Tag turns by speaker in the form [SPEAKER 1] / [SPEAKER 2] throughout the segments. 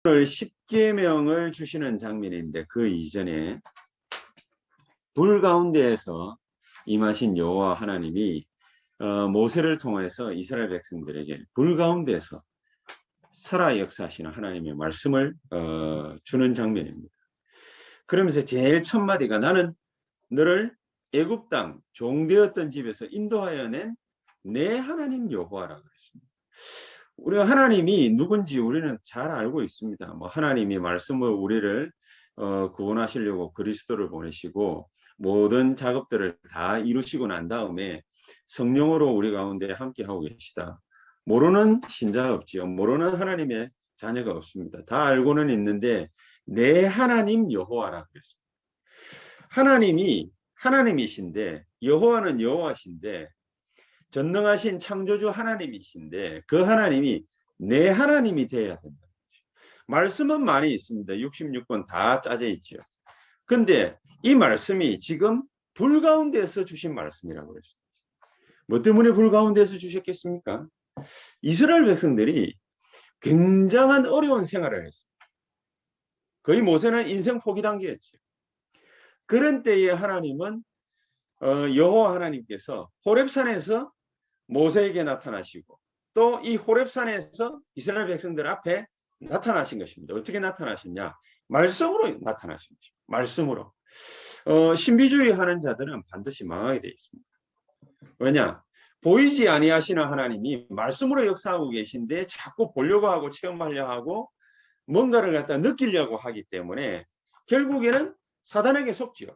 [SPEAKER 1] 오늘 십계명을 주시는 장면인데 그 이전에 불 가운데에서 임하신 여호와 하나님이 모세를 통해서 이스라엘 백성들에게 불 가운데에서 살아 역사하시는 하나님의 말씀을 주는 장면입니다. 그러면서 제일 첫 마디가 나는 너를 애굽 땅 종되었던 집에서 인도하여 낸 내 하나님 여호와라고 그랬습니다. 우리가 하나님이 누군지 우리는 잘 알고 있습니다. 뭐 하나님이 말씀으로 우리를 구원하시려고 그리스도를 보내시고 모든 작업들을 다 이루시고 난 다음에 성령으로 우리 가운데 함께 하고 계시다. 모르는 신자가 없지요. 모르는 하나님의 자녀가 없습니다. 다 알고는 있는데 내 하나님 여호와라고 그랬습니다. 하나님이 하나님이신데 여호와는 여호와신데 전능하신 창조주 하나님이신데 그 하나님이 내 하나님이 되어야 된다. 말씀은 많이 있습니다. 66권 다 짜져 있죠. 근데 이 말씀이 지금 불 가운데서 주신 말씀이라고 그랬습니다. 뭐 때문에 불 가운데서 주셨겠습니까? 이스라엘 백성들이 굉장한 어려운 생활을 했습니다. 거의 모세는 인생 포기 단계였죠. 그런 때에 하나님은 여호와 하나님께서 호렙산에서 모세에게 나타나시고 또 이 호렙산에서 이스라엘 백성들 앞에 나타나신 것입니다. 어떻게 나타나셨냐? 말씀으로 나타나신 것입니다. 말씀으로. 신비주의 하는 자들은 반드시 망하게 되어 있습니다. 왜냐? 보이지 아니하시는 하나님이 말씀으로 역사하고 계신데 자꾸 보려고 하고 체험하려 하고 뭔가를 갖다 느끼려고 하기 때문에 결국에는 사단에게 속지요.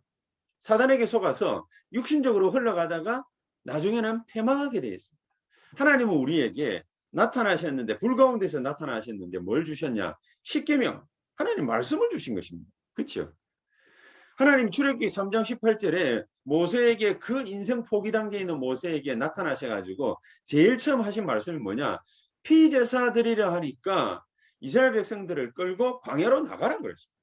[SPEAKER 1] 사단에게 속아서 육신적으로 흘러가다가 나중에는 패망하게 되어 있습니다. 하나님은 우리에게 나타나셨는데 불 가운데서 나타나셨는데 뭘 주셨냐? 십계명. 하나님 말씀을 주신 것입니다. 그렇죠? 하나님 출애굽기 3장 18절에 모세에게 그 인생 포기 단계에 있는 모세에게 나타나셔가지고 제일 처음 하신 말씀이 뭐냐? 피제사 드리려 하니까 이스라엘 백성들을 끌고 광야로 나가라고 그랬습니다.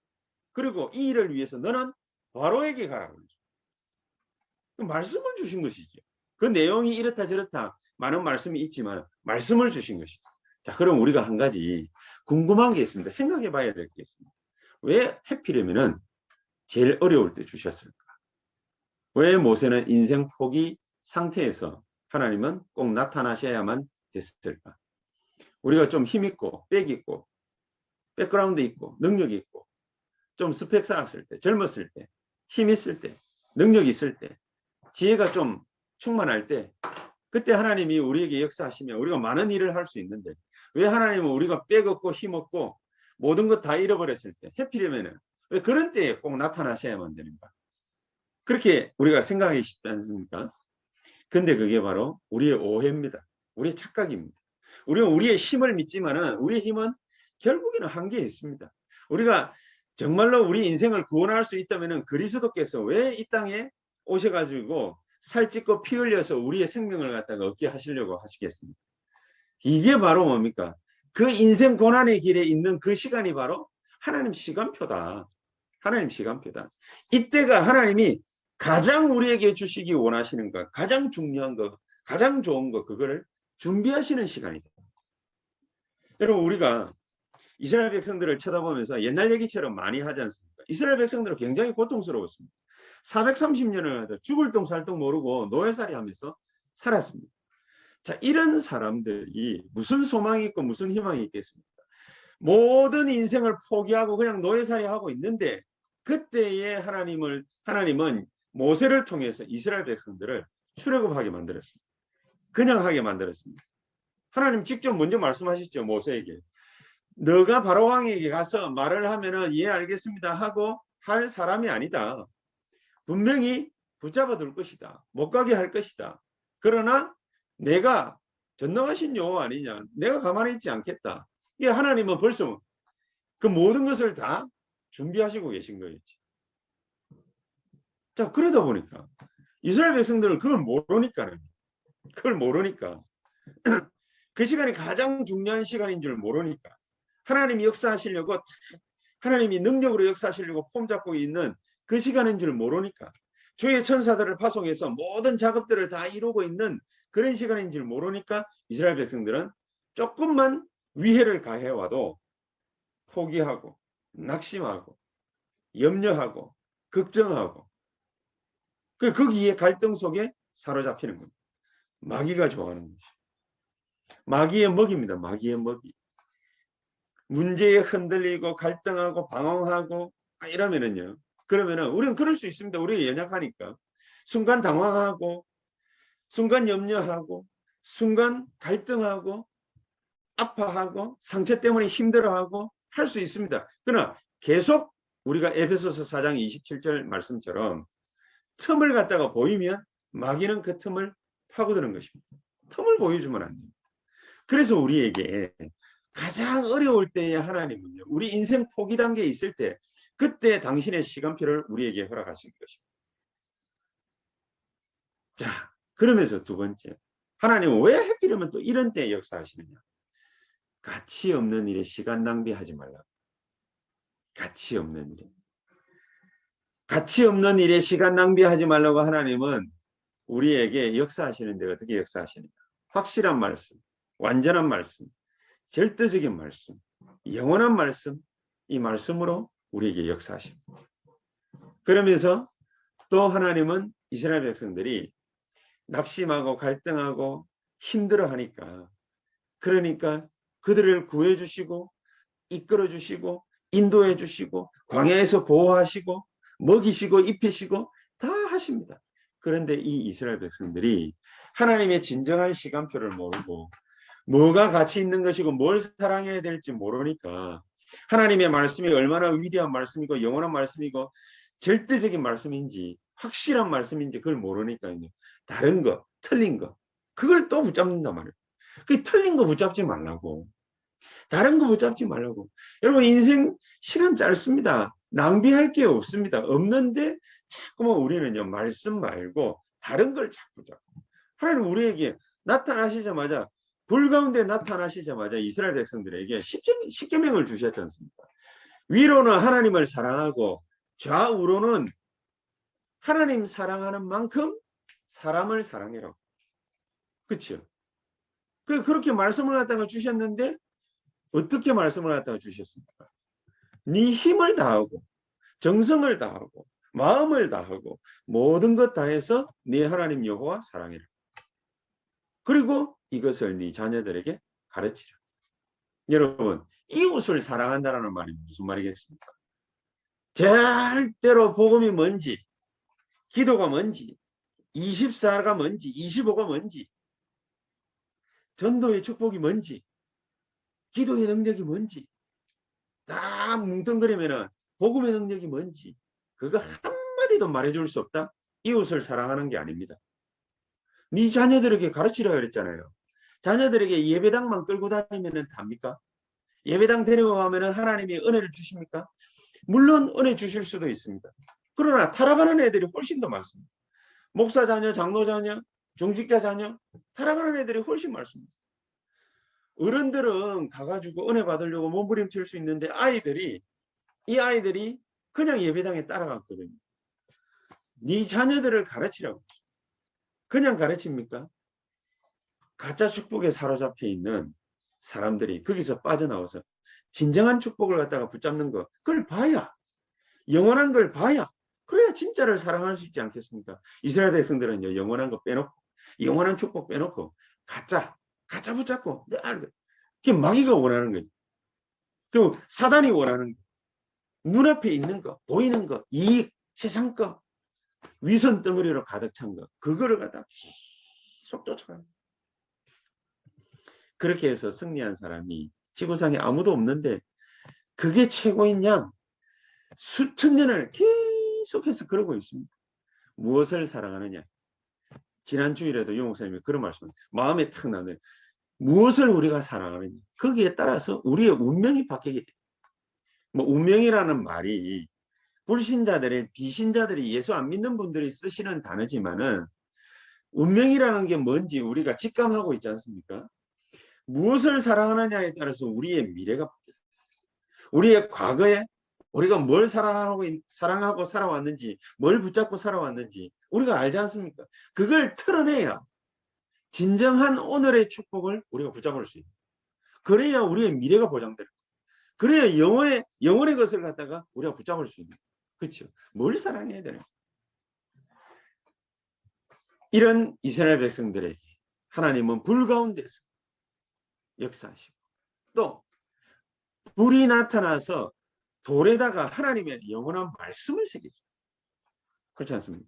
[SPEAKER 1] 그리고 이 일을 위해서 너는 바로에게 가라고 그랬습니다. 말씀을 주신 것이죠. 그 내용이 이렇다 저렇다 많은 말씀이 있지만 말씀을 주신 것이죠. 자, 그럼 우리가 한 가지 궁금한 게 있습니다. 생각해 봐야 될 게 있습니다. 왜 해피려면은 제일 어려울 때 주셨을까? 왜 모세는 인생 포기 상태에서 하나님은 꼭 나타나셔야만 됐을까? 우리가 좀 힘있고 빽 있고 백그라운드 있고 능력이 있고 좀 스펙 쌓았을 때 젊었을 때 힘 있을 때 능력 있을 때 지혜가 좀 충만할 때 그때 하나님이 우리에게 역사하시면 우리가 많은 일을 할 수 있는데 왜 하나님은 우리가 빽 없고 힘 없고 모든 것 다 잃어버렸을 때 해피려면은 왜 그런 때에 꼭 나타나셔야만 되는가? 그렇게 우리가 생각하기 쉽지 않습니까? 근데 그게 바로 우리의 오해입니다. 우리의 착각입니다. 우리는 우리의 힘을 믿지만은 우리의 힘은 결국에는 한계에 있습니다. 우리가 정말로 우리 인생을 구원할 수 있다면은 그리스도께서 왜 이 땅에 오셔가지고 살찌고 피 흘려서 우리의 생명을 갖다가 얻게 하시려고 하시겠습니까? 이게 바로 뭡니까? 그 인생 고난의 길에 있는 그 시간이 바로 하나님 시간표다. 하나님 시간표다. 이때가 하나님이 가장 우리에게 주시기 원하시는 것, 가장 중요한 것, 가장 좋은 것, 그거를 준비하시는 시간이다. 여러분, 우리가 이스라엘 백성들을 쳐다보면서 옛날 얘기처럼 많이 하지 않습니까? 이스라엘 백성들은 굉장히 고통스러웠습니다. 430년을 죽을 똥 살 똥 모르고 노예살이 하면서 살았습니다. 자, 이런 사람들이 무슨 소망이 있고 무슨 희망이 있겠습니까? 모든 인생을 포기하고 그냥 노예살이 하고 있는데 그때에 하나님은 모세를 통해서 이스라엘 백성들을 출애굽하게 만들었습니다. 그냥 하게 만들었습니다. 하나님 직접 먼저 말씀하셨죠. 모세에게. 너가 바로 왕에게 가서 말을 하면은 예 알겠습니다 하고 할 사람이 아니다. 분명히 붙잡아 둘 것이다. 못 가게 할 것이다. 그러나 내가 전능하신 여호와 아니냐. 내가 가만히 있지 않겠다. 이게 하나님은 벌써 그 모든 것을 다 준비하시고 계신 거였지. 자, 그러다 보니까 이스라엘 백성들은 그걸 모르니까 그 시간이 가장 중요한 시간인 줄 모르니까 하나님이 역사하시려고 하나님이 능력으로 역사하시려고 폼 잡고 있는 그 시간인 줄 모르니까 주의 천사들을 파송해서 모든 작업들을 다 이루고 있는 그런 시간인 줄 모르니까 이스라엘 백성들은 조금만 위해를 가해와도 포기하고 낙심하고 염려하고 걱정하고 거기에 갈등 속에 사로잡히는 겁니다. 마귀가 좋아하는 것이. 마귀의 먹입니다. 마귀의 먹이. 문제에 흔들리고 갈등하고 방황하고 이러면은요. 그러면은 우리는 그럴 수 있습니다. 우리가 연약하니까. 순간 당황하고 순간 염려하고 순간 갈등하고 아파하고 상처 때문에 힘들어하고 할 수 있습니다. 그러나 계속 우리가 에베소서 4장 27절 말씀처럼 틈을 갖다가 보이면 마귀는 그 틈을 파고드는 것입니다. 틈을 보여주면 안 됩니다. 그래서 우리에게 가장 어려울 때에 하나님은요. 우리 인생 포기 단계에 있을 때 그때 당신의 시간표를 우리에게 허락하신 것입니다. 자, 그러면서 두 번째. 하나님은 왜 하필이면 또 이런 때에 역사하시느냐. 가치 없는 일에 시간 낭비하지 말라. 가치 없는 일에. 가치 없는 일에 시간 낭비하지 말라고 하나님은 우리에게 역사하시는데 어떻게 역사하시느냐. 확실한 말씀, 완전한 말씀, 절대적인 말씀, 영원한 말씀, 이 말씀으로 우리에게 역사하십니다. 그러면서 또 하나님은 이스라엘 백성들이 낙심하고 갈등하고 힘들어하니까 그러니까 그들을 구해주시고 이끌어주시고 인도해주시고 광야에서 보호하시고 먹이시고 입히시고 다 하십니다. 그런데 이 이스라엘 백성들이 하나님의 진정한 시간표를 모르고 뭐가 가치 있는 것이고 뭘 사랑해야 될지 모르니까 하나님의 말씀이 얼마나 위대한 말씀이고 영원한 말씀이고 절대적인 말씀인지 확실한 말씀인지 그걸 모르니까 다른 거, 틀린 거 그걸 또 붙잡는단 말이에요. 그 틀린 거 붙잡지 말라고. 다른 거 붙잡지 말라고. 여러분 인생 시간 짧습니다. 낭비할 게 없습니다. 없는데 자꾸만 우리는요 말씀 말고 다른 걸 자꾸 잡고. 하나님 우리에게 나타나시자마자 불 가운데 나타나시자마자 이스라엘 백성들에게 십계명을 주셨지 않습니까? 위로는 하나님을 사랑하고 좌우로는 하나님 사랑하는 만큼 사람을 사랑해라. 그렇죠? 그렇게 말씀을 갖다가 주셨는데 어떻게 말씀을 갖다가 주셨습니까? 네 힘을 다하고 정성을 다하고 마음을 다하고 모든 것 다해서 네 하나님 여호와 사랑해라. 그리고 이것을 네 자녀들에게 가르치라. 여러분 이웃을 사랑한다는 말이 무슨 말이겠습니까? 절대로 복음이 뭔지 기도가 뭔지 24가 뭔지 25가 뭔지 전도의 축복이 뭔지 기도의 능력이 뭔지 다 뭉뚱그리면은 복음의 능력이 뭔지 그거 한마디도 말해줄 수 없다? 이웃을 사랑하는 게 아닙니다. 네 자녀들에게 가르치라 그랬잖아요. 자녀들에게 예배당만 끌고 다니면 답니까? 예배당 데려가면 하나님이 은혜를 주십니까? 물론 은혜 주실 수도 있습니다. 그러나 타락하는 애들이 훨씬 더 많습니다. 목사 자녀, 장로 자녀, 중직자 자녀 타락하는 애들이 훨씬 많습니다. 어른들은 가가지고 은혜 받으려고 몸부림칠 수 있는데 이 아이들이 그냥 예배당에 따라갔거든요. 네 자녀들을 가르치라고. 그냥 가르칩니까? 가짜 축복에 사로잡혀 있는 사람들이 거기서 빠져나와서 진정한 축복을 갖다가 붙잡는 거 그걸 봐야 영원한 걸 봐야 그래야 진짜를 사랑할 수 있지 않겠습니까? 이스라엘 백성들은요 영원한 거 빼놓고 영원한 축복 빼놓고 가짜 붙잡고 그게 마귀가 원하는 거죠. 그리고 사단이 원하는 거 눈앞에 있는 거 보이는 거 이익 세상 거 위선 덩어리로 가득 찬 거 그거를 갖다 계속 쫓아가는 거예요. 그렇게 해서 승리한 사람이 지구상에 아무도 없는데 그게 최고인 양 수천 년을 계속해서 그러고 있습니다. 무엇을 사랑하느냐. 지난 주일에도 유 목사님이 그런 말씀을 마음에 탁 나네요. 무엇을 우리가 사랑하느냐. 거기에 따라서 우리의 운명이 바뀌게 돼요. 뭐 운명이라는 말이 불신자들의 비신자들이 예수 안 믿는 분들이 쓰시는 단어지만은 운명이라는 게 뭔지 우리가 직감하고 있지 않습니까? 무엇을 사랑하느냐에 따라서 우리의 미래가 바뀌어요. 우리의 과거에 우리가 뭘 사랑하고 살아왔는지 뭘 붙잡고 살아왔는지 우리가 알지 않습니까? 그걸 털어내야 진정한 오늘의 축복을 우리가 붙잡을 수 있어요. 그래야 우리의 미래가 보장돼요. 그래야 영혼의 것을 갖다가 우리가 붙잡을 수 있는. 그렇죠? 뭘 사랑해야 되나? 이런 이스라엘 백성들에게 하나님은 불 가운데서 역사하시고 또 불이 나타나서 돌에다가 하나님의 영원한 말씀을 새겨줘요. 그렇지 않습니까?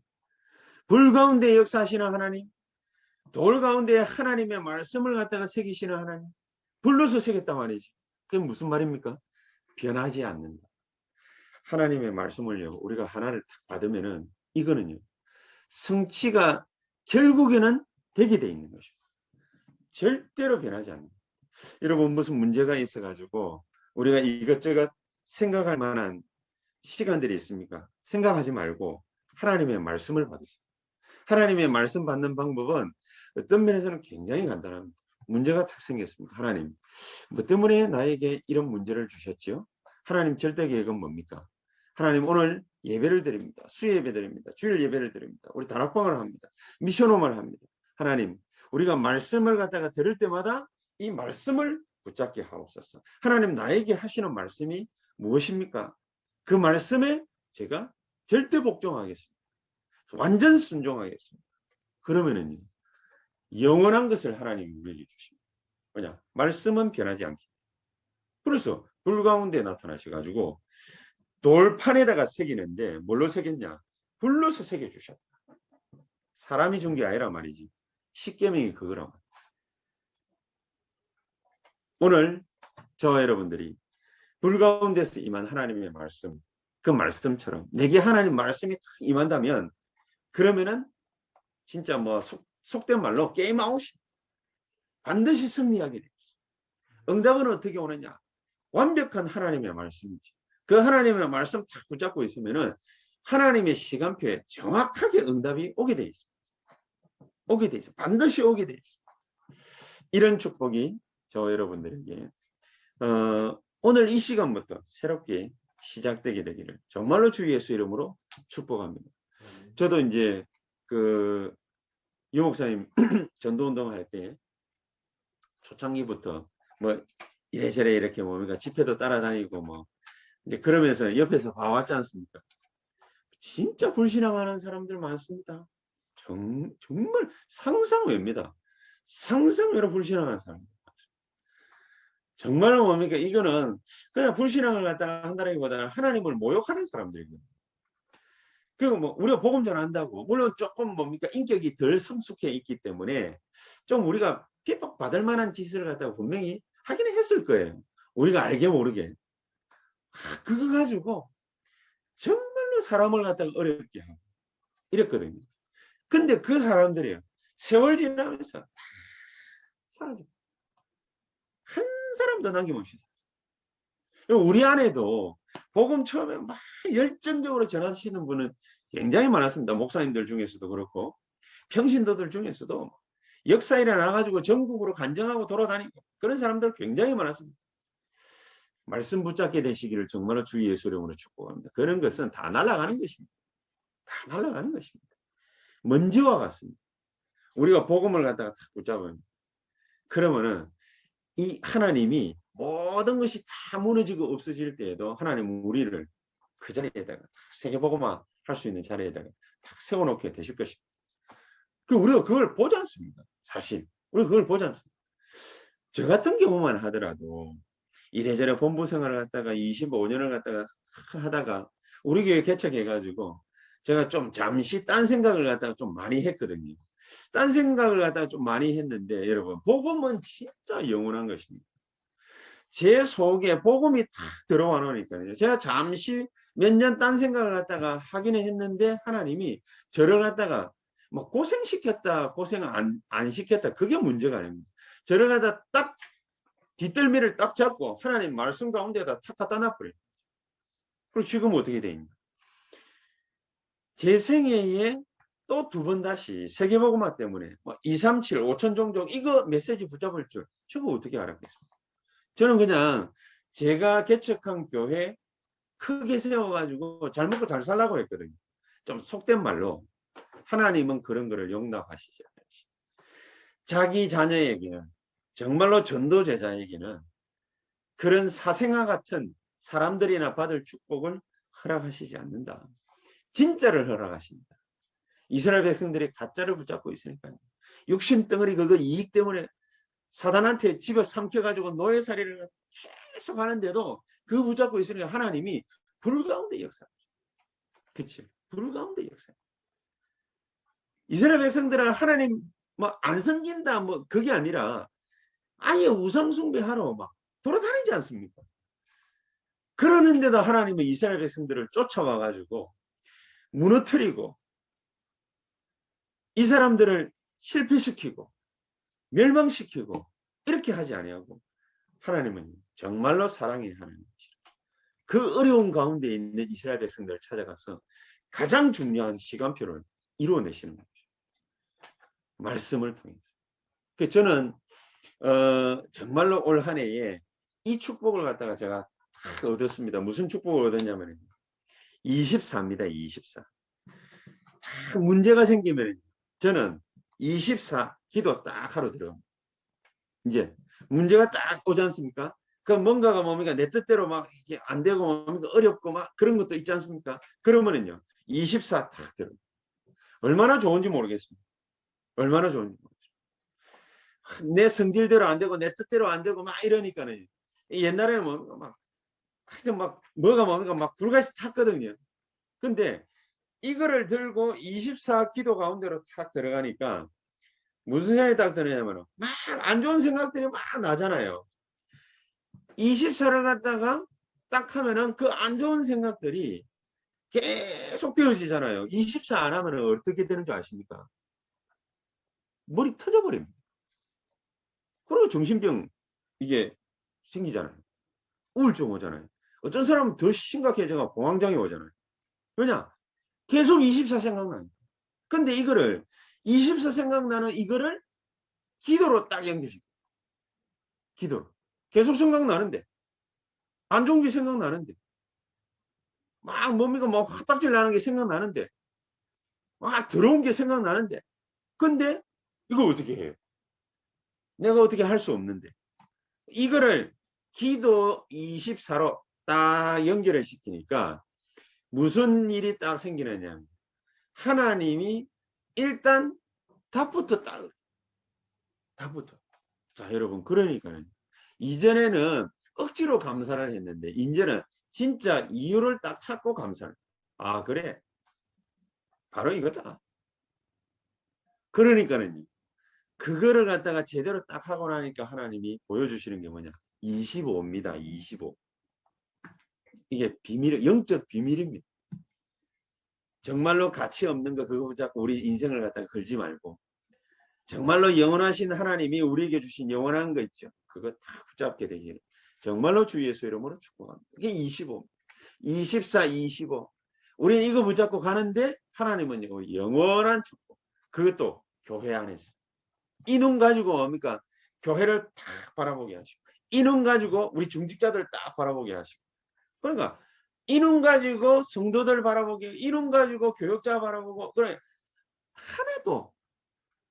[SPEAKER 1] 불 가운데 역사하시는 하나님, 돌 가운데 하나님의 말씀을 갖다가 새기시는 하나님, 불로서 새겼단 말이지. 그게 무슨 말입니까? 변하지 않는다. 하나님의 말씀을요, 우리가 하나를 딱 받으면은 이거는요, 성취가 결국에는 되게 돼 있는 것이고 절대로 변하지 않는다. 여러분 무슨 문제가 있어가지고 우리가 이것저것 생각할 만한 시간들이 있습니까? 생각하지 말고 하나님의 말씀을 받으세요. 하나님의 말씀 받는 방법은 어떤 면에서는 굉장히 간단합니다. 문제가 탁 생겼습니다. 하나님, 뭐 때문에 나에게 이런 문제를 주셨지요? 하나님 절대 계획은 뭡니까? 하나님 오늘 예배를 드립니다. 수예배 드립니다. 주일 예배를 드립니다. 우리 다락방을 합니다. 미션홈을 합니다. 하나님, 우리가 말씀을 갖다가 들을 때마다 이 말씀을 붙잡게 하옵소서. 하나님 나에게 하시는 말씀이 무엇입니까? 그 말씀에 제가 절대 복종하겠습니다. 완전 순종하겠습니다. 그러면은요, 영원한 것을 하나님이 우리에게 주십니다. 뭐냐? 말씀은 변하지 않기. 그래서 불 가운데 나타나셔가지고 돌판에다가 새기는데 뭘로 새겼냐? 불로서 새겨주셨다. 사람이 준 게 아니라 말이지. 십계명이 그거란 말이야. 오늘 저와 여러분들이 불 가운데서 임한 하나님의 말씀, 그 말씀처럼 내게 하나님 말씀이 딱 임한다면 그러면은 진짜 뭐 속된 말로 게임 아웃이 반드시 승리하게 되겠어. 응답은 어떻게 오느냐? 완벽한 하나님의 말씀이지. 그 하나님의 말씀 딱 붙잡고 있으면은 하나님의 시간표에 정확하게 응답이 오게 돼 있습니다. 오게 돼 있어. 반드시 오게 돼 있습니다. 이런 축복이 저 여러분들에게 오늘 이 시간부터 새롭게 시작되게 되기를 정말로 주 예수 이름으로 축복합니다. 저도 이제 그 유목사님 전도운동 할 때 초창기부터 뭐 이래저래 이렇게 뭡니까 집회도 따라다니고 뭐 이제 그러면서 옆에서 봐왔지 않습니까? 진짜 불신앙하는 사람들 많습니다. 정말 상상 외입니다. 상상 외로 불신앙하는 사람들. 정말 뭡니까? 이거는 그냥 불신앙을 갖다가 한다기보다는 하나님을 모욕하는 사람들이거든요. 그리고 뭐 우리가 복음 전한다고 물론 조금 뭡니까 인격이 덜 성숙해 있기 때문에 좀 우리가 핍박받을 만한 짓을 갖다가 분명히 하기는 했을 거예요. 우리가 알게 모르게. 그거 가지고 정말로 사람을 갖다가 어렵게 하고 이랬거든요. 근데 그 사람들이요. 세월 지나면서 사라져. 한 사람도 남김없이. 우리 안에도 복음 처음에 막 열정적으로 전하시는 분은 굉장히 많았습니다. 목사님들 중에서도 그렇고 평신도들 중에서도 역사 일어나가지고 전국으로 간증하고 돌아다니고 그런 사람들 굉장히 많았습니다. 말씀 붙잡게 되시기를 정말로 주 예수 이름으로 축복합니다. 그런 것은 다 날아가는 것입니다. 다 날아가는 것입니다. 먼지와 같습니다. 우리가 복음을 갖다가 딱 붙잡으면 그러면은 이 하나님이 모든 것이 다 무너지고 없어질 때에도 하나님은 우리를 그 자리에다가 세계복음화 할 수 있는 자리에다가 딱 세워놓게 되실 것입니다. 우리가 그걸 보지 않습니다. 사실 우리가 그걸 보지 않습니다. 저 같은 경우만 하더라도 이래저래 본부 생활을 갖다가 25년을 갖다가 하다가 우리 교회 개척해가지고 제가 좀 잠시 딴 생각을 갖다가 좀 많이 했거든요. 딴 생각을 갖다가 좀 많이 했는데 여러분 복음은 진짜 영원한 것입니다. 제 속에 복음이 탁 들어와 놓으니까요. 제가 잠시 몇 년 딴 생각을 갖다가 하기는 했는데 하나님이 저를 갖다가 뭐 고생시켰다 고생 안 시켰다 그게 문제가 아닙니다. 저를 갖다 딱 뒷덜미를 딱 잡고 하나님 말씀 가운데다 탁 갖다 놔버려요. 그리고 지금 어떻게 돼 있냐. 제 생애에 또 두 번 다시 세계복음화 때문에 뭐 237, 5천 종족 이거 메시지 붙잡을 줄 저거 어떻게 알았겠습니까? 저는 그냥 제가 개척한 교회 크게 세워가지고 잘 먹고 잘 살라고 했거든요. 좀 속된 말로 하나님은 그런 거를 용납하시죠. 자기 자녀에게는 정말로 전도 제자에게는 그런 사생아 같은 사람들이나 받을 축복을 허락하시지 않는다. 진짜를 허락하십니다. 이스라엘 백성들이 가짜를 붙잡고 있으니까요. 육신 덩어리 그거 이익 때문에 사단한테 집어 삼켜가지고 노예살이를 계속 하는데도 그 붙잡고 있으니까 하나님이 불 가운데 역사. 그치? 불 가운데 역사. 이스라엘 백성들은 하나님 뭐 안 섬긴다 뭐 그게 아니라 아예 우상 숭배하러 막 돌아다니지 않습니까? 그러는데도 하나님은 이스라엘 백성들을 쫓아와 가지고 무너뜨리고 이 사람들을 실패시키고 멸망시키고 이렇게 하지 아니하고 하나님은 정말로 사랑의 하나님이시라. 그 어려운 가운데 있는 이스라엘 백성들을 찾아가서 가장 중요한 시간표를 이루어내시는 거죠. 말씀을 통해서. 저는 정말로 올 한 해에 이 축복을 갖다가 제가 딱 얻었습니다. 무슨 축복을 얻었냐면 24입니다. 24. 문제가 생기면 저는 24 기도 딱 하러 들어갑니다. 이제 문제가 딱 오지 않습니까? 그럼 뭔가가 뭡니까? 내 뜻대로 막 이게 안 되고 뭡니까? 어렵고 막 그런 것도 있지 않습니까? 그러면은요. 24 딱 들어. 얼마나 좋은지 모르겠습니다. 얼마나 좋은지 모르겠습니다. 내 성질대로 안 되고 내 뜻대로 안 되고 막 이러니까는 옛날에는 뭐 막 하여튼 막 뭐가 뭡니까? 막 불같이 탔거든요. 근데 이거를 들고 24 기도 가운데로 탁 들어가니까 무슨 생각이 딱 드냐면 막 안 좋은 생각들이 막 나잖아요. 24를 갖다가 딱 하면은 그 안 좋은 생각들이 계속 되어지잖아요. 24 안 하면 어떻게 되는 줄 아십니까? 머리 터져버립니다. 그리고 정신병 이게 생기잖아요. 우울증 오잖아요. 어떤 사람은 더 심각해져가 공황장애 오잖아요. 왜냐? 계속 24 생각나요. 근데 이거를 24 생각나는 이거를 기도로 딱 연결시켜. 기도로. 계속 생각나는데 안 좋은 게 생각나는데 막 뭡니까 뭐 화딱질 나는 게 생각나는데 막 더러운 게 생각나는데 근데 이거 어떻게 해요? 내가 어떻게 할 수 없는데 이거를 기도 24로 딱 연결을 시키니까 무슨 일이 딱 생기느냐 하나님이 일단 답부터 딱 답부터 자 여러분 그러니까는 이전에는 억지로 감사를 했는데 이제는 진짜 이유를 딱 찾고 감사를 아 그래 바로 이거다 그러니까는 그거를 갖다가 제대로 딱 하고 나니까 하나님이 보여주시는 게 뭐냐 25입니다 25 이게 비밀 영적 비밀입니다 정말로 가치 없는 거 그거 붙잡고 우리 인생을 갖다가 걸지 말고 정말로 영원하신 하나님이 우리에게 주신 영원한 거 있죠 그거 다 붙잡게 되기를 정말로 주 예수 이름으로 축복합니다 이게 25 24 25 우리는 이거 붙잡고 가는데 하나님은 영원한 축복 그것도 교회 안에서 이 눈 가지고 뭡니까 교회를 딱 바라보게 하시고 이 눈 가지고 우리 중직자들 딱 바라보게 하시고 그러니까 이 눈 가지고 성도들 바라보게 이 눈 가지고 교육자 바라보고 그래 하나도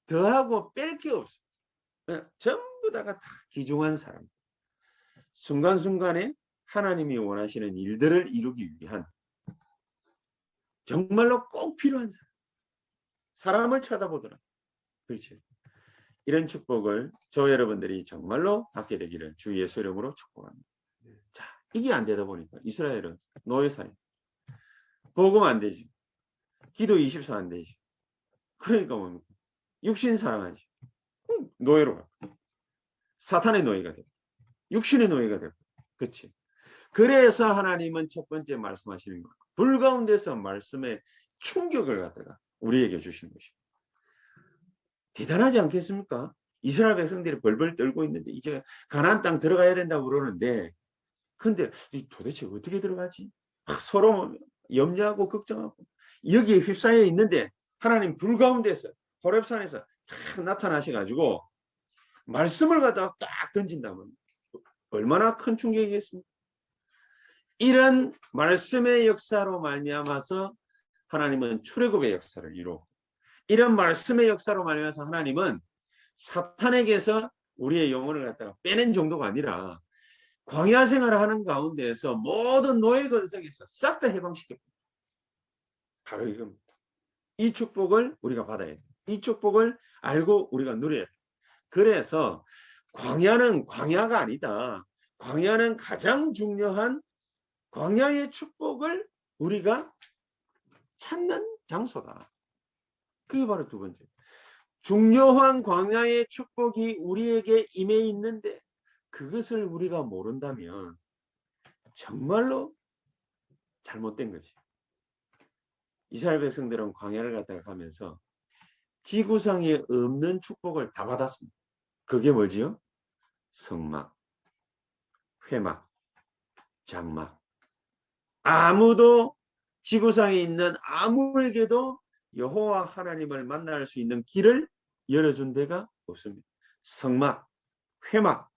[SPEAKER 1] 더하고 뺄 게 없어 전부 다가 다 귀중한 사람 순간순간에 하나님이 원하시는 일들을 이루기 위한 정말로 꼭 필요한 사람 사람을 쳐다보더라 그렇지 이런 축복을 저 여러분들이 정말로 받게 되기를 주 예수 이름으로 축복합니다 자 이게 안 되다 보니까 이스라엘은 노예살이 복음 안 되지 기도 24 안 되지 그러니까 뭡니까 육신 사랑하지 노예로 가 사탄의 노예가 돼 육신의 노예가 되고 그렇지 그래서 하나님은 첫 번째 말씀하시는 거 불 가운데서 말씀의 충격을 갖다가 우리에게 주신 것이 대단하지 않겠습니까? 이스라엘 백성들이 벌벌 떨고 있는데 이제 가나안 땅 들어가야 된다고 그러는데 근데 도대체 어떻게 들어가지? 서로 염려하고 걱정하고 여기에 휩싸여 있는데 하나님 불 가운데서 호렙산에서 탁 나타나셔가지고 말씀을 갖다가 딱 던진다면 얼마나 큰 충격이겠습니까? 이런 말씀의 역사로 말미암아서 하나님은 출애굽의 역사를 이루고 이런 말씀의 역사로 말미암아서 하나님은 사탄에게서 우리의 영혼을 갖다가 빼낸 정도가 아니라 광야 생활을 하는 가운데에서 모든 노예 근성에서 싹 다 해방시켜. 바로 이겁니다. 이 축복을 우리가 받아야 돼. 이 축복을 알고 우리가 누려야 돼. 그래서 광야는 광야가 아니다. 광야는 가장 중요한 광야의 축복을 우리가 찾는 장소다. 그게 바로 두 번째. 중요한 광야의 축복이 우리에게 임해 있는데 그것을 우리가 모른다면 정말로 잘못된 거지. 이스라엘 백성들은 광야를 갔다가 가면서 지구상에 없는 축복을 다 받았습니다. 그게 뭐지요? 성막, 회막, 장막. 아무도 지구상에 있는 아무에게도 여호와 하나님을 만날 수 있는 길을 열어준 데가 없습니다. 성막, 회막,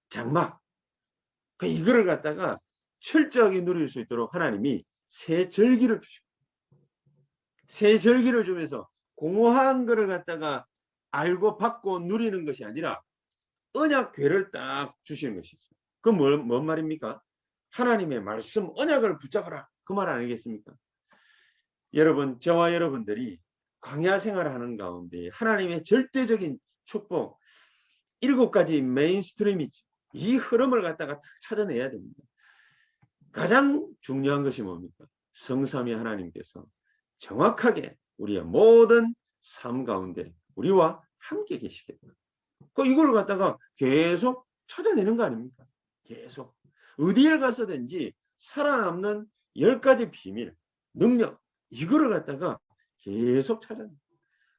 [SPEAKER 1] 장막. 이거를 갖다가 철저하게 누릴 수 있도록 하나님이 새 절기를 주시고 새 절기를 주면서 공허한 것을 갖다가 알고 받고 누리는 것이 아니라 언약궤를 딱 주시는 것이죠. 그건 뭔 말입니까? 하나님의 말씀 언약을 붙잡아라. 그 말 아니겠습니까? 여러분, 저와 여러분들이 광야 생활을 하는 가운데 하나님의 절대적인 축복 7가지 메인스트림이죠. 이 흐름을 갖다가 딱 찾아내야 됩니다. 가장 중요한 것이 뭡니까? 성삼위 하나님께서 정확하게 우리의 모든 삶 가운데 우리와 함께 계시겠다. 이걸 갖다가 계속 찾아내는 거 아닙니까? 계속. 어디를 가서든지 살아남는 10가지 비밀, 능력, 이거를 갖다가 계속 찾아내.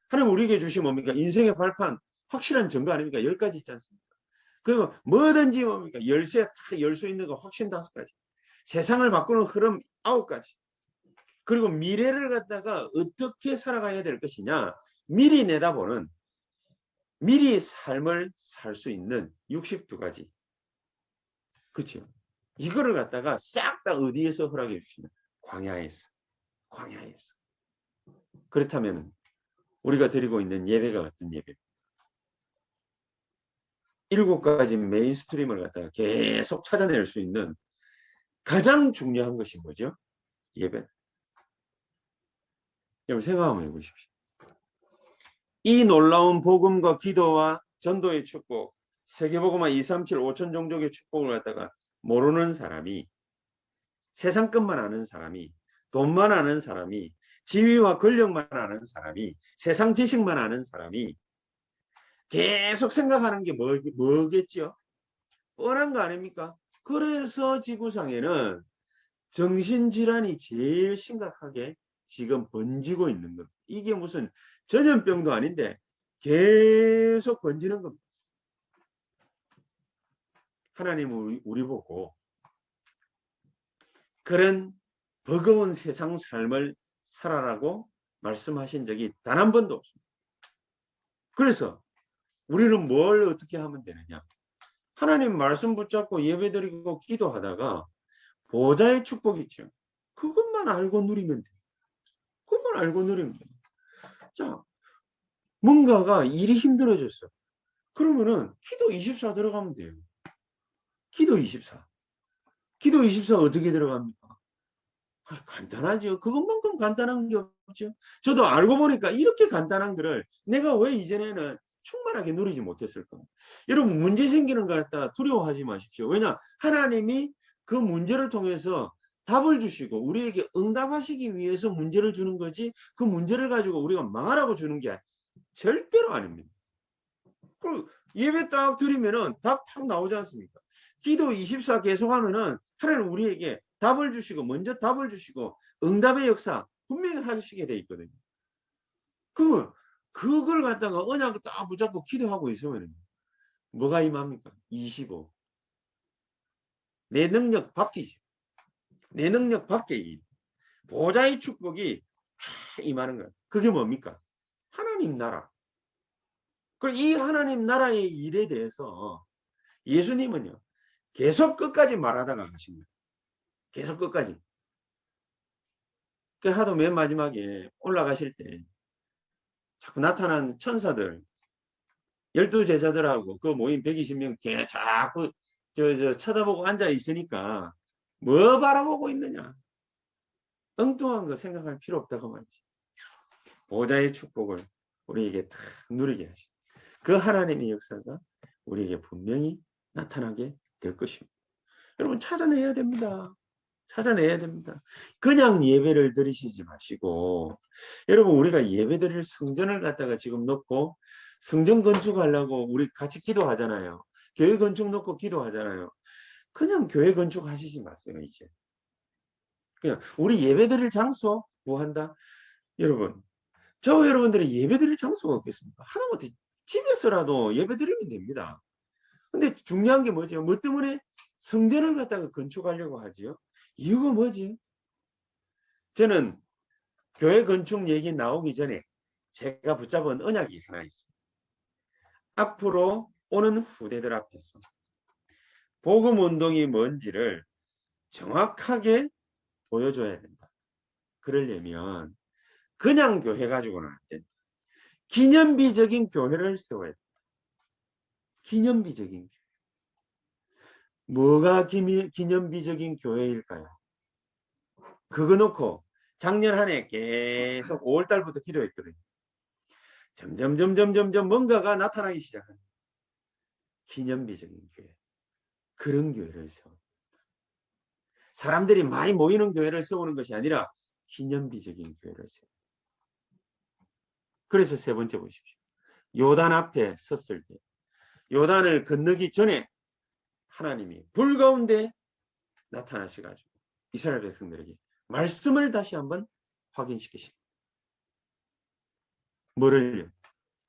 [SPEAKER 1] 하나님 우리에게 주신 뭡니까? 인생의 발판, 확실한 증거 아닙니까? 10가지 있지 않습니까? 그리고 뭐든지 뭡니까? 열쇠 다 열 수 있는 거 확신 5가지. 세상을 바꾸는 흐름 9가지. 그리고 미래를 갖다가 어떻게 살아가야 될 것이냐. 미리 내다보는 미리 삶을 살 수 있는 62가지. 그렇죠? 이거를 갖다가 싹 다 어디에서 허락해 주시냐? 광야에서. 광야에서. 그렇다면 우리가 드리고 있는 예배가 어떤 예배입니까? 7가지 메인스트림을 갖다가 계속 찾아낼 수 있는 가장 중요한 것이 뭐죠? 예배. 여러분 생각 한번 해보십시오. 이 놀라운 복음과 기도와 전도의 축복, 세계복음화 237 5천 종족의 축복을 갖다가 모르는 사람이, 세상 것만 아는 사람이, 돈만 아는 사람이, 지위와 권력만 아는 사람이, 세상 지식만 아는 사람이 계속 생각하는 게 뭐겠죠? 뻔한 거 아닙니까? 그래서 지구상에는 정신질환이 제일 심각하게 지금 번지고 있는 겁니다. 이게 무슨 전염병도 아닌데 계속 번지는 겁니다. 하나님은 우리 보고 그런 버거운 세상 삶을 살아라고 말씀하신 적이 단 한 번도 없습니다. 그래서 우리는 뭘 어떻게 하면 되느냐? 하나님 말씀 붙잡고 예배드리고 기도하다가 보좌의 축복 있죠. 그것만 알고 누리면 돼요. 그것만 알고 누리면 돼요. 자, 뭔가가 일이 힘들어졌어. 그러면은 기도 24 들어가면 돼요. 기도 24. 기도 24 어떻게 들어갑니까? 간단하죠. 그것만큼 간단한 게 없죠. 저도 알고 보니까 이렇게 간단한 거를 내가 왜 이전에는 충만하게 누리지 못했을까? 여러분 문제 생기는 거 갖다 두려워하지 마십시오. 왜냐? 하나님이 그 문제를 통해서 답을 주시고 우리에게 응답하시기 위해서 문제를 주는 거지 그 문제를 가지고 우리가 망하라고 주는 게 절대로 아닙니다. 그리고 예배 딱 드리면은 답 탁 나오지 않습니까? 기도 24 계속하면은 하나님 우리에게 답을 주시고 먼저 답을 주시고 응답의 역사 분명히 하시게 돼 있거든요. 그걸 갖다가 언약을 딱 붙잡고 기도하고 있으면 뭐가 임합니까? 25. 내 능력 바뀌죠. 내 능력 밖에 보좌의 축복이 다 임하는 거예요. 그게 뭡니까? 하나님 나라. 그리고 이 하나님 나라의 일에 대해서 예수님은요. 계속 끝까지 말하다가 가신 거예요. 계속 끝까지. 그 하도 맨 마지막에 올라가실 때 자꾸 나타난 천사들 12제자들하고 그 모임 120명 자꾸 쳐다보고 앉아 있으니까 뭐 바라보고 있느냐. 엉뚱한 거 생각할 필요 없다고 말이지. 보좌의 축복을 우리에게 다 누리게 하시. 그 하나님의 역사가 우리에게 분명히 나타나게 될 것입니다. 여러분 찾아내야 됩니다. 찾아내야 됩니다. 그냥 예배를 드리시지 마시고 여러분 우리가 예배 드릴 성전을 갖다가 지금 놓고 성전 건축하려고 우리 같이 기도하잖아요. 교회 건축 놓고 기도하잖아요. 그냥 교회 건축하시지 마세요. 이제 그냥 우리 예배 드릴 장소 구한다. 여러분 저 여러분들이 예배 드릴 장소가 없겠습니까? 하다못해 집에서라도 예배 드리면 됩니다. 근데 중요한 게 뭐죠? 뭐 때문에 성전을 갖다가 건축하려고 하지요? 이유가 뭐지? 저는 교회 건축 얘기 나오기 전에 제가 붙잡은 언약이 하나 있습니다. 앞으로 오는 후대들 앞에서 복음 운동이 뭔지를 정확하게 보여줘야 된다. 그러려면 그냥 교회 가지고는 안 된다. 기념비적인 교회를 세워야 된다. 기념비적인 교회. 뭐가 기념비적인 교회일까요? 그거 놓고 작년 한 해 계속 5월달부터 기도했거든요. 점점 뭔가가 나타나기 시작합니다. 기념비적인 교회. 그런 교회를 세워. 사람들이 많이 모이는 교회를 세우는 것이 아니라 기념비적인 교회를 세워. 그래서 세 번째 보십시오. 요단 앞에 섰을 때 요단을 건너기 전에 하나님이 불 가운데 나타나셔가지고 이스라엘 백성들에게 말씀을 다시 한번 확인시키십니다. 뭐를요?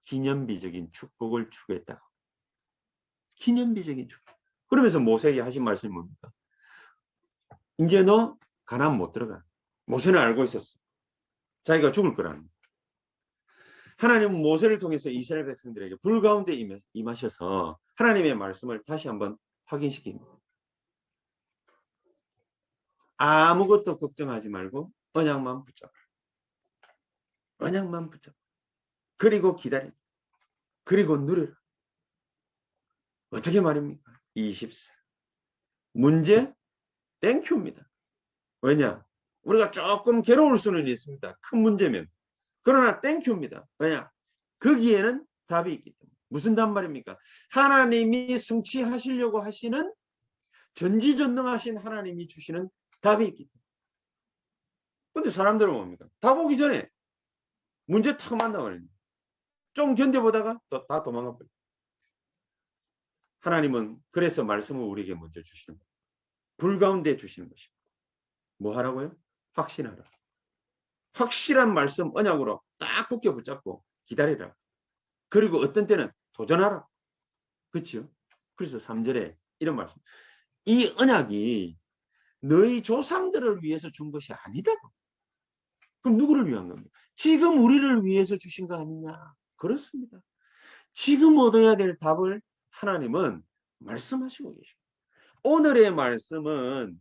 [SPEAKER 1] 기념비적인 축복을 주겠다고. 기념비적인 축복. 그러면서 모세에게 하신 말씀이 뭡니까? 이제 너 가나안 못 들어가. 모세는 알고 있었어. 자기가 죽을 거라는. 하나님은 모세를 통해서 이스라엘 백성들에게 불 가운데 임하셔서 하나님의 말씀을 다시 한번 확인시킵니다. 아무것도 걱정하지 말고 언약만 붙잡아. 언약만 붙잡아. 그리고 기다려. 그리고 누려라. 어떻게 말입니까? 24. 문제 땡큐입니다. 왜냐? 우리가 조금 괴로울 수는 있습니다. 큰 문제면. 그러나 땡큐입니다. 왜냐? 거기에는 답이 있기 때문에. 무슨 답 말입니까? 하나님이 성취하시려고 하시는 전지전능하신 하나님이 주시는 답이 있기 때문에. 근데 사람들은 뭡니까? 답 오기 전에 문제 탁 만나버립니다. 좀 견뎌보다가 또 다 도망가 버립니다. 하나님은 그래서 말씀을 우리에게 먼저 주시는 거예요. 불 가운데 주시는 것입니다. 뭐 하라고요? 확신하라. 확실한 말씀 언약으로 딱 굳게 붙잡고 기다리라. 그리고 어떤 때는 도전하라. 그렇죠? 그래서 3절에 이런 말씀. 이 언약이 너희 조상들을 위해서 준 것이 아니다. 그럼 누구를 위한 겁니까? 지금 우리를 위해서 주신 거 아니냐? 그렇습니다. 지금 얻어야 될 답을 하나님은 말씀하시고 계십니다. 오늘의 말씀은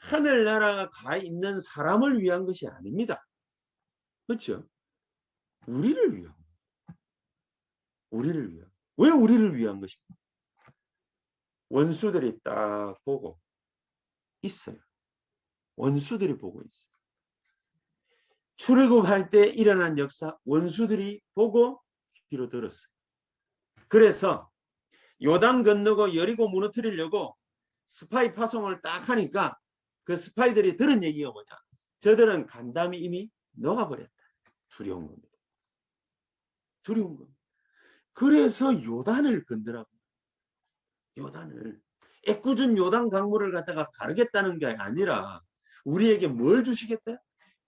[SPEAKER 1] 하늘나라가 가 있는 사람을 위한 것이 아닙니다. 그렇죠? 우리를 위한. 우리를 위한. 왜 우리를 위한 것입니까? 원수들이 딱 보고 있어요. 원수들이 보고 있어요. 출애굽할 때 일어난 역사 원수들이 보고 귀로 들었어요. 그래서 요단 건너고 여리고 무너뜨리려고 스파이 파송을 딱 하니까 그 스파이들이 들은 얘기가 뭐냐? 저들은 간담이 이미 녹아버렸다. 두려운 겁니다. 두려운 겁니다. 그래서 요단을 건너라고. 요단을. 애꿎은 요단 강물을 갖다가 가르겠다는 게 아니라 우리에게 뭘 주시겠다?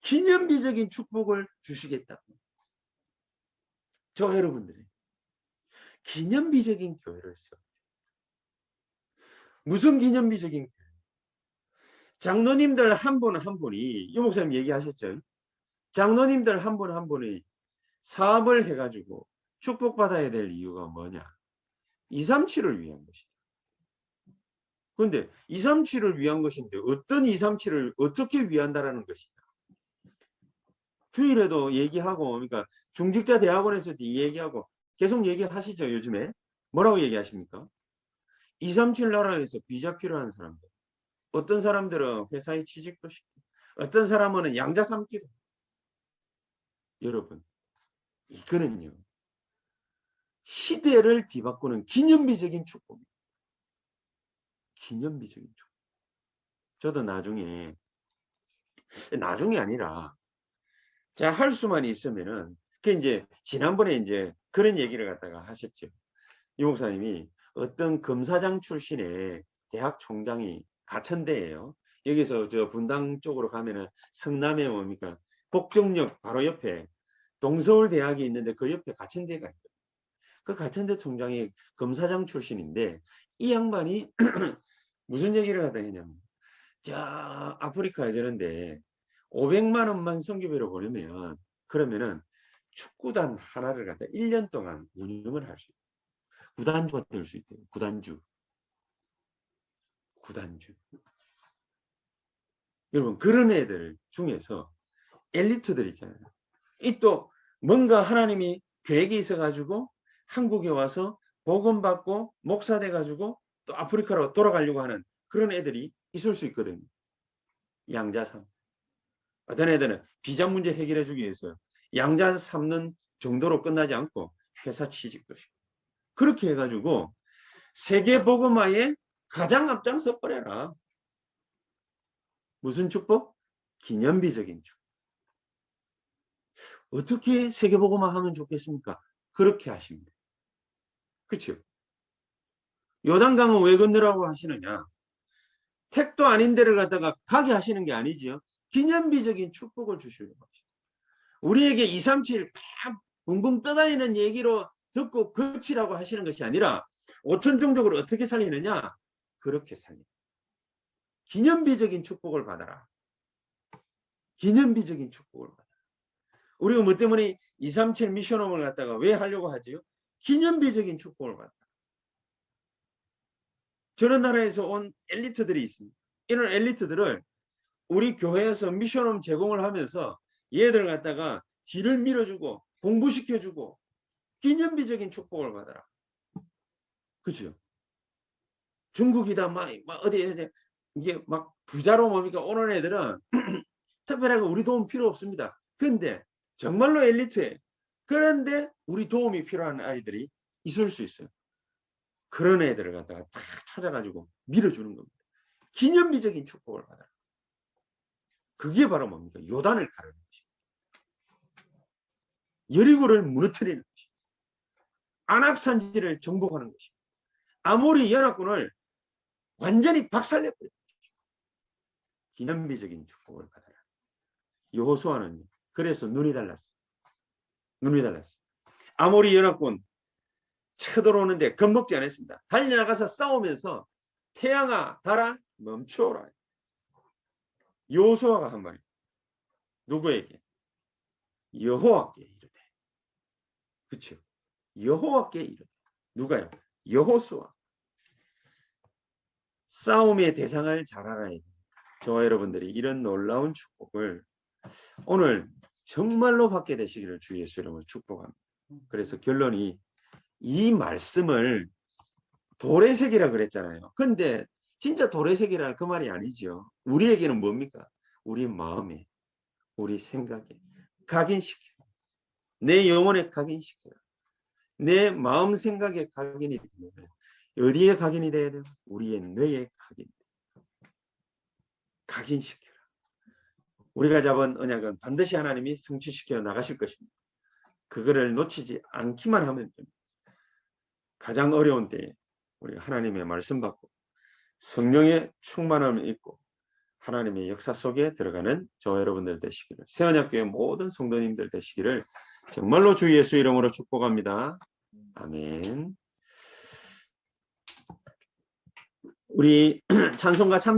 [SPEAKER 1] 기념비적인 축복을 주시겠다고. 저 여러분들이 기념비적인 교회를 세워요. 무슨 기념비적인 교회? 장로님들 한 분 한 분이 유 목사님 얘기하셨죠. 장로님들 한 분 한 분이 사업을 해가지고 축복받아야 될 이유가 뭐냐? 237을 위한 것이다. 그런데 237을 위한 것인데 어떤 237을 어떻게 위한다라는 것이냐? 주일에도 얘기하고 그러니까 중직자 대학원에서도 얘기하고 계속 얘기하시죠. 요즘에 뭐라고 얘기하십니까? 237 나라에서 비자 필요한 사람들. 어떤 사람들은 회사에 취직도 시키고 어떤 사람은 양자 삼기도. 여러분 이거는요. 시대를 뒤바꾸는 기념비적인 축복입니다. 기념비적인 축복. 저도 나중에 아니라 자, 할 수만 있으면은 그 이제 지난번에 이제 그런 얘기를 갖다가 하셨죠. 이 목사님이 어떤 검사장 출신의 대학 총장이 가천대예요. 여기서 저 분당 쪽으로 가면은 성남에 뭡니까? 복정역 바로 옆에 동서울대학이 있는데 그 옆에 가천대가 있거든요. 그 가천대 총장이 검사장 출신인데 이 양반이 무슨 얘기를 하다 했냐면 자 아프리카에 저런데 500만 원만 성교비로 보내면 그러면은 축구단 하나를 갖다 1년 동안 운영을 할 수 있어요. 구단주가 될 수 있대요. 구단주. 여러분 그런 애들 중에서 엘리트들 있잖아요. 이 또 뭔가 하나님이 계획이 있어가지고 한국에 와서 복음 받고 목사 돼가지고 또 아프리카로 돌아가려고 하는 그런 애들이 있을 수 있거든요. 양자 삼. 어떤 애들은 비자 문제 해결해 주기 위해서 양자 삼는 정도로 끝나지 않고 회사 취직도 시고 그렇게 해가지고 세계 복음화에 가장 앞장서 버려라. 무슨 축복? 기념비적인 축복. 어떻게 세계 복음화 하면 좋겠습니까? 그렇게 하시면 돼요. 그렇죠? 요단강은 왜 건너라고 하시느냐? 택도 아닌 데를 갖다가 가게 하시는 게 아니지요. 기념비적인 축복을 주시려고 하시죠. 우리에게 237 막 붕붕 떠다니는 얘기로 듣고 그치라고 하시는 것이 아니라 5천종족을 어떻게 살리느냐? 그렇게 살려. 기념비적인 축복을 받아라. 기념비적인 축복을 받아라. 우리가 뭐 때문에 237 미션홈을 갖다가 왜 하려고 하지요? 기념비적인 축복을 받아라. 저런 나라에서 온 엘리트들이 있습니다. 이런 엘리트들을 우리 교회에서 미션홈 제공을 하면서 얘들 갖다가 뒤를 밀어주고 공부시켜주고 기념비적인 축복을 받아라. 그죠? 중국이다 막 어디 이게 막 부자로 뭡니까 오는 애들은 특별하게 우리 도움 필요 없습니다. 근데 정말로 엘리트에 그런데 우리 도움이 필요한 아이들이 있을 수 있어요. 그런 애들을 갖다가 탁 찾아가지고 밀어주는 겁니다. 기념비적인 축복을 받아라. 그게 바로 뭡니까? 요단을 가르는 것입니다. 여리고를 무너뜨리는 것입니다. 안악산지를 정복하는 것입니다. 아모리 연합군을 완전히 박살내버립니다. 기념비적인 축복을 받아라. 여호수아는 그래서 눈이 달랐어. 눈이 달랐어. 아모리 연합군 쳐들어오는데 겁먹지 않았습니다. 달려나가서 싸우면서 태양아 달아 멈추어라. 여호수아가 한 말이에요. 누구에게? 여호와께 이르되. 그렇죠? 여호와께 이르되. 누가요? 여호수아. 싸움의 대상을 잘 알아야 됩니다. 저와 여러분들이 이런 놀라운 축복을 오늘 정말로 받게 되시기를 주 예수 이름으로 축복합니다. 그래서 결론이 이 말씀을 도래색이라 그랬잖아요. 근데 진짜 도래색이라 그 말이 아니죠. 우리에게는 뭡니까? 우리 마음에, 우리 생각에 각인시켜. 내 영혼에 각인시켜. 내 마음 생각에 각인이 되면 어디에 각인이 돼야 돼요? 우리의 뇌에 각인. 각인시켜라. 우리가 잡은 언약은 반드시 하나님이 성취시켜 나가실 것입니다. 그거를 놓치지 않기만 하면 됩니다. 가장 어려운 때에 우리가 하나님의 말씀 받고 성령의 충만함을 입고 하나님의 역사 속에 들어가는 저와 여러분들 되시기를, 새언약교회 모든 성도님들 되시기를 정말로 주 예수 이름으로 축복합니다. 아멘. 우리 찬송가 3